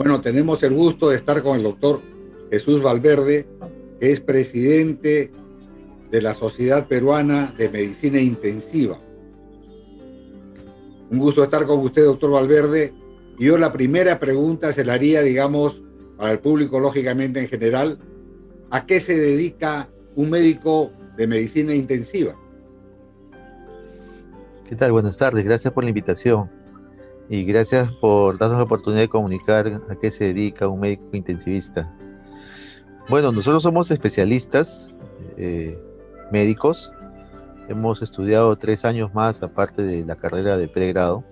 Bueno, tenemos el gusto de estar con el doctor Jesús Valverde, que es presidente de la Sociedad Peruana de Medicina Intensiva. Un gusto estar con usted, doctor Valverde. Y yo la primera pregunta se la haría, digamos, para el público, lógicamente en general, ¿a qué se dedica un médico de medicina intensiva? ¿Qué tal? Buenas tardes, gracias por la invitación y gracias por darnos la oportunidad de comunicar a qué se dedica un médico intensivista. Bueno, nosotros somos especialistas eh, médicos, hemos estudiado 3 años más aparte de la carrera de pregrado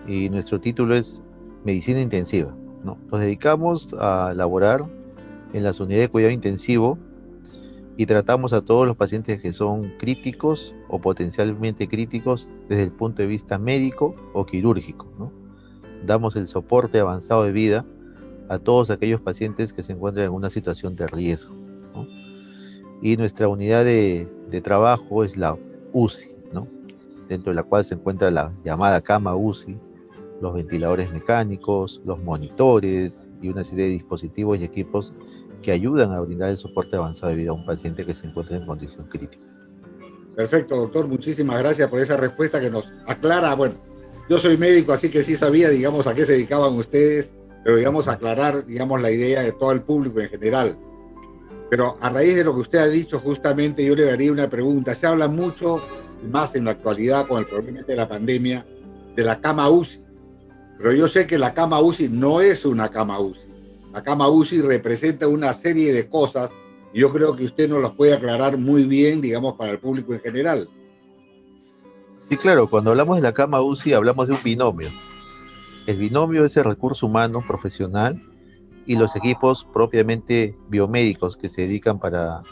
y nuestro título es Medicina Intensiva, ¿no? Nos dedicamos a laborar en las unidades de cuidado intensivo y tratamos a todos los pacientes que son críticos o potencialmente críticos desde el punto de vista médico o quirúrgico, ¿no? Damos el soporte avanzado de vida a todos aquellos pacientes que se encuentran en una situación de riesgo, ¿no? Y nuestra unidad de trabajo es la UCI, ¿no? Dentro de la cual se encuentra la llamada cama UCI, los ventiladores mecánicos, los monitores y una serie de dispositivos y equipos que ayudan a brindar el soporte avanzado de vida a un paciente que se encuentra en condición crítica. Perfecto, doctor. Muchísimas gracias por esa respuesta que nos aclara. Bueno, yo soy médico, así que sí sabía, digamos, a qué se dedicaban ustedes, pero digamos, aclarar, digamos, la idea de todo el público en general. Pero a raíz de lo que usted ha dicho, justamente yo le daría una pregunta. Se habla mucho, más en la actualidad, con el problema de la pandemia, de la cama UCI. Pero yo sé que la cama UCI no es una cama UCI. La cama UCI representa una serie de cosas y yo creo que usted nos las puede aclarar muy bien, digamos, para el público en general. Sí, claro, cuando hablamos de la cama UCI hablamos de un binomio. El binomio es el recurso humano profesional y los equipos propiamente biomédicos que se dedican para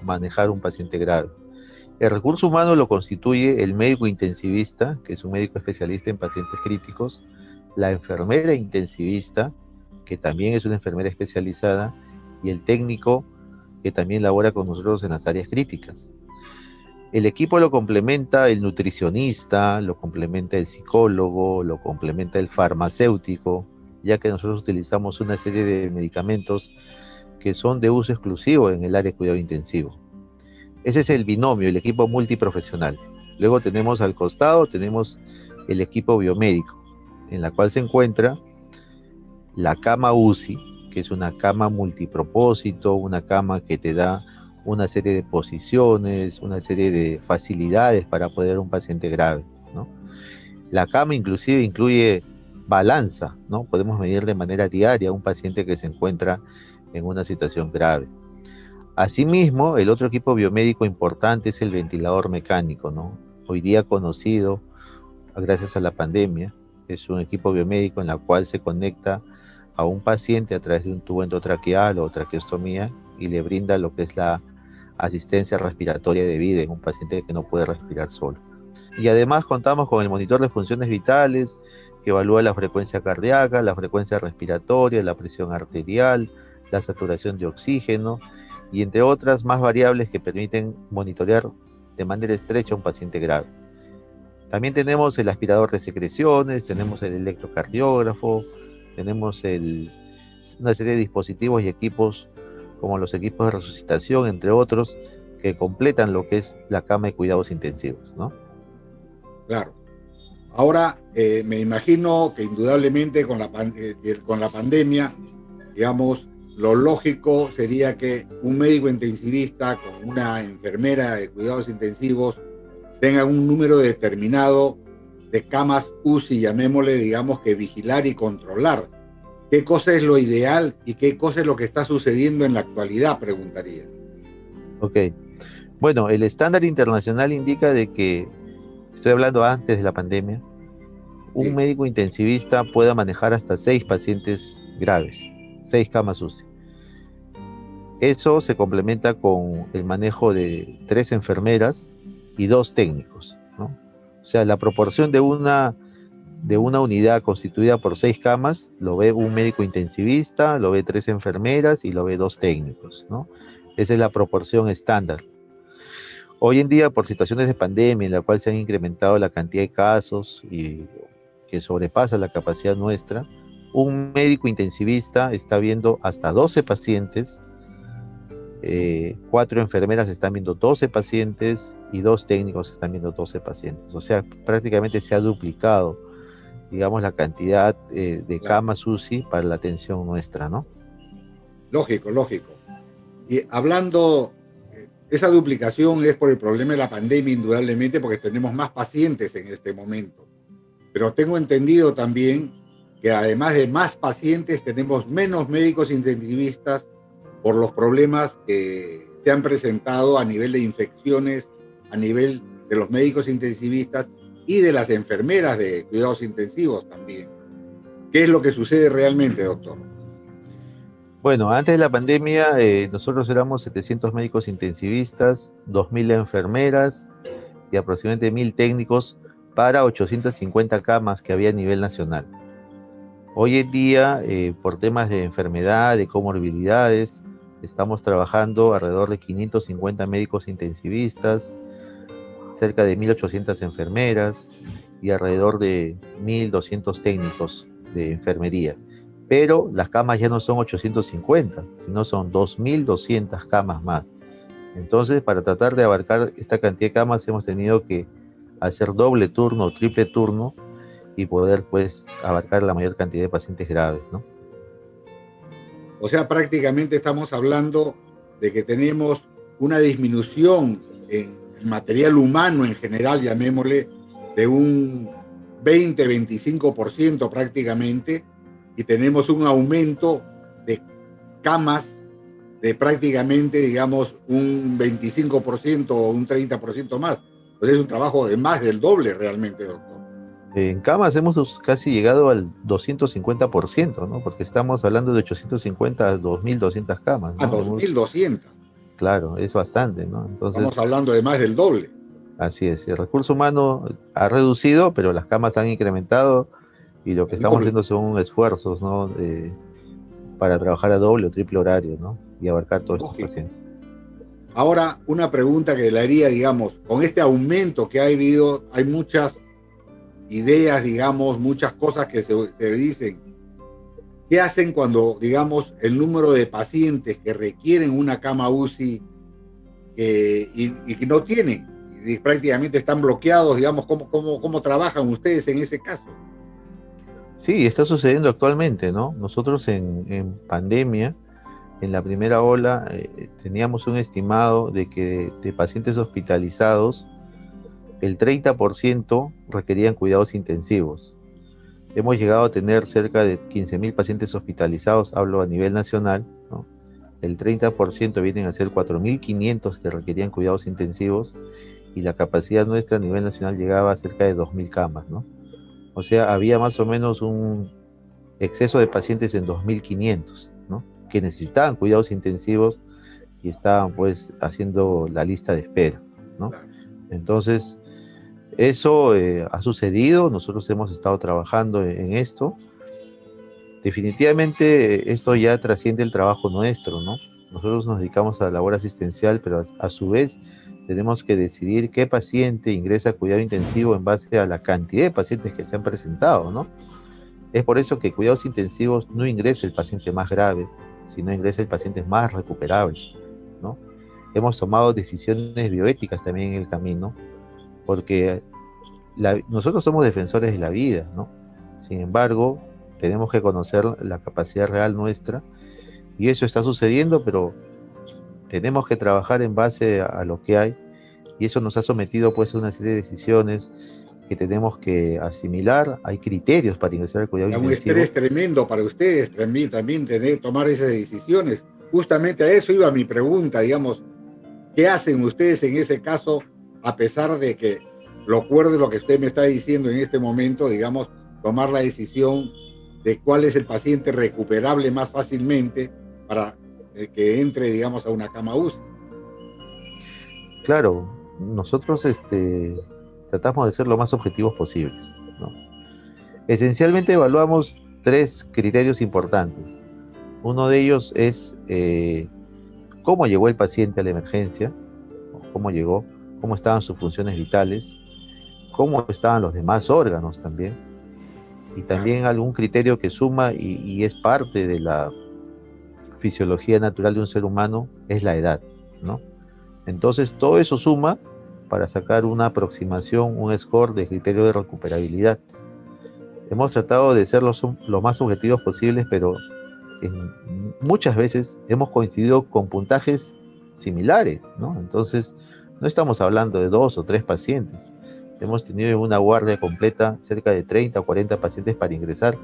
manejar un paciente grave. El recurso humano lo constituye el médico intensivista, que es un médico especialista en pacientes críticos, la enfermera intensivista, que también es una enfermera especializada, y el técnico, que también labora con nosotros en las áreas críticas. El equipo lo complementa el nutricionista, lo complementa el psicólogo, lo complementa el farmacéutico, ya que nosotros utilizamos una serie de medicamentos que son de uso exclusivo en el área de cuidado intensivo. Ese es el binomio, el equipo multiprofesional. Luego tenemos al costado, tenemos el equipo biomédico, en la cual se encuentra la cama UCI, que es una cama multipropósito, una cama que te da una serie de posiciones, una serie de facilidades para poder un paciente grave, ¿no? La cama inclusive incluye balanza, ¿no? Podemos medir de manera diaria a un paciente que se encuentra en una situación grave. Asimismo, el otro equipo biomédico importante es el ventilador mecánico, ¿no? Hoy día conocido, gracias a la pandemia, es un equipo biomédico en el cual se conecta a un paciente a través de un tubo endotraqueal o traqueostomía y le brinda lo que es la asistencia respiratoria debida en un paciente que no puede respirar solo. Y además contamos con el monitor de funciones vitales que evalúa la frecuencia cardíaca, la frecuencia respiratoria, la presión arterial, la saturación de oxígeno y entre otras más variables que permiten monitorear de manera estrecha a un paciente grave. También tenemos el aspirador de secreciones, tenemos el electrocardiógrafo, tenemos una serie de dispositivos y equipos como los equipos de resucitación, entre otros, que completan lo que es la cama de cuidados intensivos, ¿no? Claro. Ahora, me imagino que indudablemente con la pandemia, digamos, lo lógico sería que un médico intensivista con una enfermera de cuidados intensivos tengan un número determinado de camas UCI, llamémosle, digamos, que vigilar y controlar. ¿Qué cosa es lo ideal y qué cosa es lo que está sucediendo en la actualidad? Preguntaría. Ok. Bueno, el estándar internacional indica de que, estoy hablando antes de la pandemia, un Sí, médico intensivista pueda manejar hasta 6 pacientes graves, 6 camas UCI. Eso se complementa con el manejo de 3 enfermeras y 2 técnicos, ¿no? O sea, la proporción de una unidad constituida por 6 camas lo ve un médico intensivista, lo ve 3 enfermeras y lo ve 2 técnicos, ¿no? Esa es la proporción estándar. Hoy en día, por situaciones de pandemia en la cual se han incrementado la cantidad de casos y que sobrepasa la capacidad nuestra, un médico intensivista está viendo hasta 12 pacientes, 4 enfermeras están viendo 12 pacientes y 2 técnicos están viendo 12 pacientes. O sea, prácticamente se ha duplicado, digamos, la cantidad de Claro. camas UCI para la atención nuestra, ¿no? Lógico, lógico. Y hablando, esa duplicación es por el problema de la pandemia, indudablemente, porque tenemos más pacientes en este momento. Pero tengo entendido también que además de más pacientes, tenemos menos médicos intensivistas por los problemas que se han presentado a nivel de infecciones, a nivel de los médicos intensivistas y de las enfermeras de cuidados intensivos también. ¿Qué es lo que sucede realmente, doctor? Bueno, antes de la pandemia, nosotros éramos 700 médicos intensivistas, 2.000 enfermeras y aproximadamente 1.000 técnicos para 850 camas que había a nivel nacional. Hoy en día, por temas de enfermedad, de comorbilidades, estamos trabajando alrededor de 550 médicos intensivistas, cerca de 1.800 enfermeras y alrededor de 1.200 técnicos de enfermería. Pero las camas ya no son 850, sino son 2.200 camas más. Entonces, para tratar de abarcar esta cantidad de camas, hemos tenido que hacer doble turno o triple turno y poder, pues, abarcar la mayor cantidad de pacientes graves, ¿no? O sea, prácticamente estamos hablando de que tenemos una disminución en el material humano en general, llamémosle, de un 20-25% prácticamente, y tenemos un aumento de camas de prácticamente, digamos, un 25% o un 30% más. Entonces es un trabajo de más del doble realmente, doctor. En camas hemos casi llegado al 250%, ¿no? Porque estamos hablando de 850 a 2.200 camas, A ¿no? 2.200. Claro, es bastante, ¿no? Estamos Entonces, hablando de más del doble. así es, el recurso humano ha reducido, pero las camas han incrementado y lo que El estamos doble. haciendo son esfuerzos, ¿no? Para trabajar a doble o triple horario, ¿no? Y abarcar todos estos Lógico. pacientes. Ahora, una pregunta que le haría, digamos, con este aumento que ha habido, hay muchas ideas, digamos, muchas cosas que se dicen. ¿Qué hacen cuando, digamos, el número de pacientes que requieren una cama UCI y que no tienen? Y prácticamente están bloqueados, digamos, ¿cómo trabajan ustedes en ese caso? Sí, está sucediendo actualmente, ¿no? Nosotros en pandemia, en la primera ola, teníamos un estimado de que de pacientes hospitalizados, el 30% requerían cuidados intensivos. Hemos llegado a tener cerca de 15.000 pacientes hospitalizados, hablo a nivel nacional, ¿no? El 30% vienen a ser 4.500 que requerían cuidados intensivos y la capacidad nuestra a nivel nacional llegaba a cerca de 2.000 camas, ¿no? O sea, había más o menos un exceso de pacientes en 2.500, ¿no? Que necesitaban cuidados intensivos y estaban pues haciendo la lista de espera, ¿no? Claro. Entonces, eso ha sucedido, nosotros hemos estado trabajando en esto. Definitivamente esto ya trasciende el trabajo nuestro, ¿no? Nosotros nos dedicamos a la labor asistencial, pero a su vez tenemos que decidir qué paciente ingresa a cuidado intensivo en base a la cantidad de pacientes que se han presentado, ¿no? Es por eso que cuidados intensivos no ingresa el paciente más grave, sino ingresa el paciente más recuperable, ¿no? Hemos tomado decisiones bioéticas también en el camino, porque nosotros somos defensores de la vida, ¿no? Sin embargo, tenemos que conocer la capacidad real nuestra y eso está sucediendo, pero tenemos que trabajar en base a lo que hay y eso nos ha sometido pues a una serie de decisiones que tenemos que asimilar. Hay criterios para ingresar al cuidado Es un intensivo. estrés tremendo para ustedes también tener, tomar esas decisiones. Justamente a eso iba mi pregunta, digamos, ¿qué hacen ustedes en ese caso, a pesar de que lo acuerdo lo que usted me está diciendo en este momento, digamos, tomar la decisión de cuál es el paciente recuperable más fácilmente para que entre, digamos, a una cama UCI? Claro, nosotros tratamos de ser lo más objetivos posibles, ¿no? Esencialmente evaluamos tres criterios importantes. Uno de ellos es cómo llegó el paciente a la emergencia, cómo llegó, cómo estaban sus funciones vitales, cómo estaban los demás órganos también. Y también algún criterio que suma y es parte de la fisiología natural de un ser humano es la edad, ¿no? Entonces todo eso suma para sacar una aproximación, un score de criterio de recuperabilidad. Hemos tratado de ser lo más objetivos posibles, pero muchas veces hemos coincidido con puntajes similares, ¿no? Entonces, no estamos hablando de 2 o 3 pacientes. Hemos tenido en una guardia completa cerca de 30 o 40 pacientes para ingresar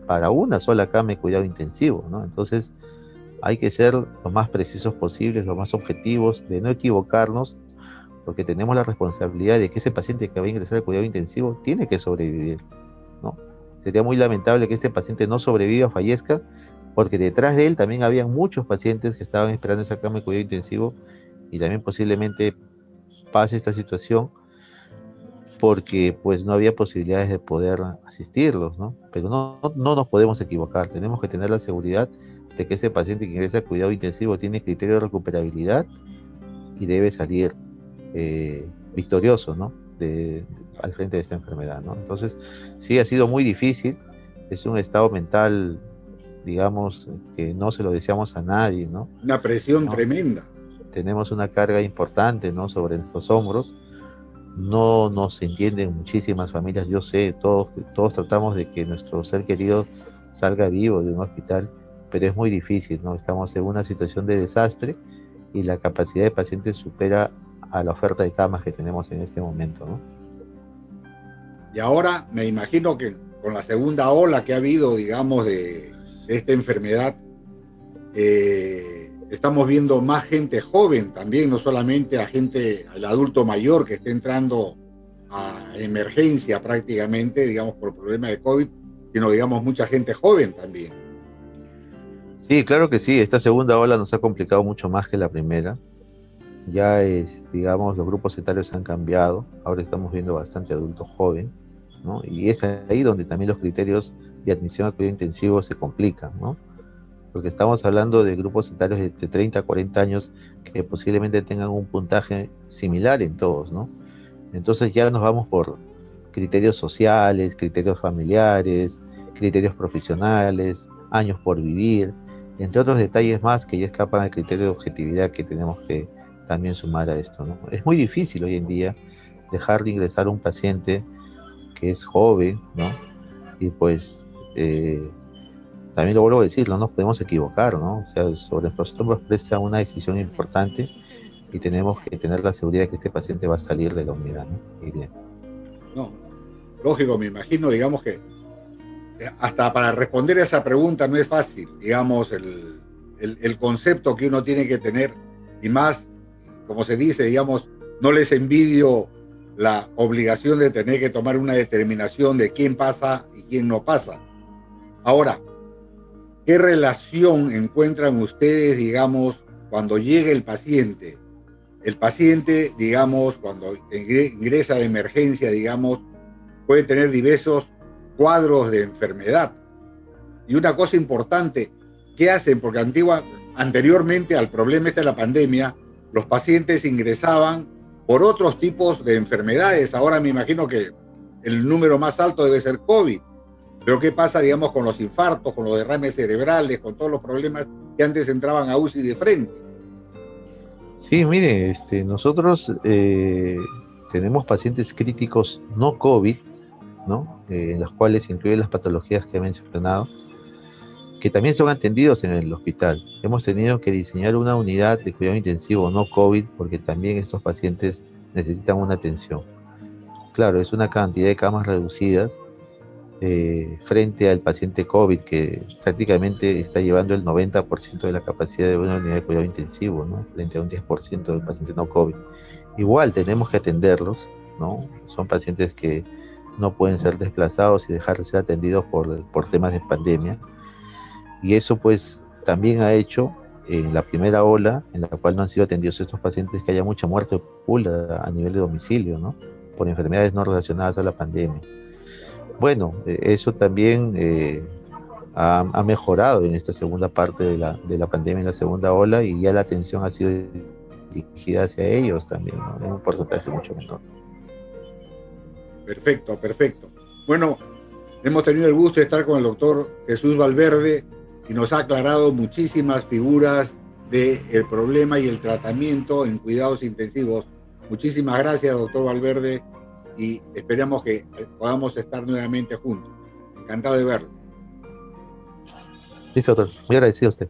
para una sola cama de cuidado intensivo, ¿no? Entonces, hay que ser lo más precisos posibles, lo más objetivos, de no equivocarnos, porque tenemos la responsabilidad de que ese paciente que va a ingresar al cuidado intensivo tiene que sobrevivir, ¿no? Sería muy lamentable que este paciente no sobreviva, fallezca, porque detrás de él también habían muchos pacientes que estaban esperando esa cama de cuidado intensivo y también posiblemente pase esta situación porque pues no había posibilidades de poder asistirlos, ¿no? Pero no nos podemos equivocar, tenemos que tener la seguridad de que ese paciente que ingresa al cuidado intensivo tiene criterio de recuperabilidad y debe salir victorioso, ¿no? Al frente de esta enfermedad, ¿no? Entonces, sí ha sido muy difícil, es un estado mental, digamos, que no se lo deseamos a nadie, ¿no? Una presión ¿No? tremenda. Tenemos una carga importante, ¿no? Sobre nuestros hombros, no nos entienden muchísimas familias, yo sé, todos tratamos de que nuestro ser querido salga vivo de un hospital, pero es muy difícil, ¿no? Estamos en una situación de desastre y la capacidad de pacientes supera a la oferta de camas que tenemos en este momento, ¿no? Y ahora me imagino que con la segunda ola que ha habido, digamos, de esta enfermedad, estamos viendo más gente joven también, no solamente a gente, al adulto mayor que está entrando a emergencia prácticamente, digamos, por problema de COVID, sino, digamos, mucha gente joven también. Sí, claro que sí, esta segunda ola nos ha complicado mucho más que la primera. Ya digamos, los grupos etarios han cambiado, ahora estamos viendo bastante adulto joven, ¿no? Y es ahí donde también los criterios de admisión a cuidado intensivo se complican, ¿no? Porque estamos hablando de grupos etarios de 30 a 40 años que posiblemente tengan un puntaje similar en todos, ¿no? Entonces ya nos vamos por criterios sociales, criterios familiares, criterios profesionales, años por vivir, entre otros detalles más que ya escapan al criterio de objetividad que tenemos que también sumar a esto, ¿no? Es muy difícil hoy en día dejar de ingresar a un paciente que es joven, ¿no? Y pues también lo vuelvo a decir, no nos podemos equivocar, ¿no? O sea, sobre nuestros hombros presta una decisión importante y tenemos que tener la seguridad de que este paciente va a salir de la unidad, ¿no? Y bien. No, lógico, me imagino, digamos que hasta para responder a esa pregunta no es fácil, digamos, el concepto que uno tiene que tener y más, como se dice, digamos, no les envidio la obligación de tener que tomar una determinación de quién pasa y quién no pasa. Ahora, ¿qué relación encuentran ustedes, digamos, cuando llega el paciente? El paciente, digamos, cuando ingresa de emergencia, digamos, puede tener diversos cuadros de enfermedad. Y una cosa importante, ¿qué hacen? Porque anteriormente al problema este de la pandemia, los pacientes ingresaban por otros tipos de enfermedades. Ahora me imagino que el número más alto debe ser COVID. Pero ¿qué pasa, digamos, con los infartos, con los derrames cerebrales, con todos los problemas que antes entraban a UCI de frente? Sí, mire, nosotros tenemos pacientes críticos no COVID, ¿no? En los cuales incluyen las patologías que he mencionado, que también son atendidos en el hospital. Hemos tenido que diseñar una unidad de cuidado intensivo no COVID porque también estos pacientes necesitan una atención. Claro, es una cantidad de camas reducidas frente al paciente COVID que prácticamente está llevando el 90% de la capacidad de una unidad de cuidado intensivo, ¿no? Frente a un 10% del paciente no COVID. Igual tenemos que atenderlos, ¿no? Son pacientes que no pueden ser desplazados y dejar de ser atendidos por temas de pandemia. Y eso pues también ha hecho en la primera ola, en la cual no han sido atendidos estos pacientes, que haya mucha muerte pula a nivel de domicilio, ¿no? Por enfermedades no relacionadas a la pandemia. Bueno, eso también ha mejorado en esta segunda parte de la pandemia, en la segunda ola, y ya la atención ha sido dirigida hacia ellos también, ¿no? En un porcentaje mucho menor. Perfecto, perfecto. Bueno, Hemos tenido el gusto de estar con el doctor Jesús Valverde y nos ha aclarado muchísimas figuras del problema y el tratamiento en cuidados intensivos. Muchísimas gracias, doctor Valverde, y esperamos que podamos estar nuevamente juntos. Encantado de verlo. Listo, doctor. Muy agradecido a usted.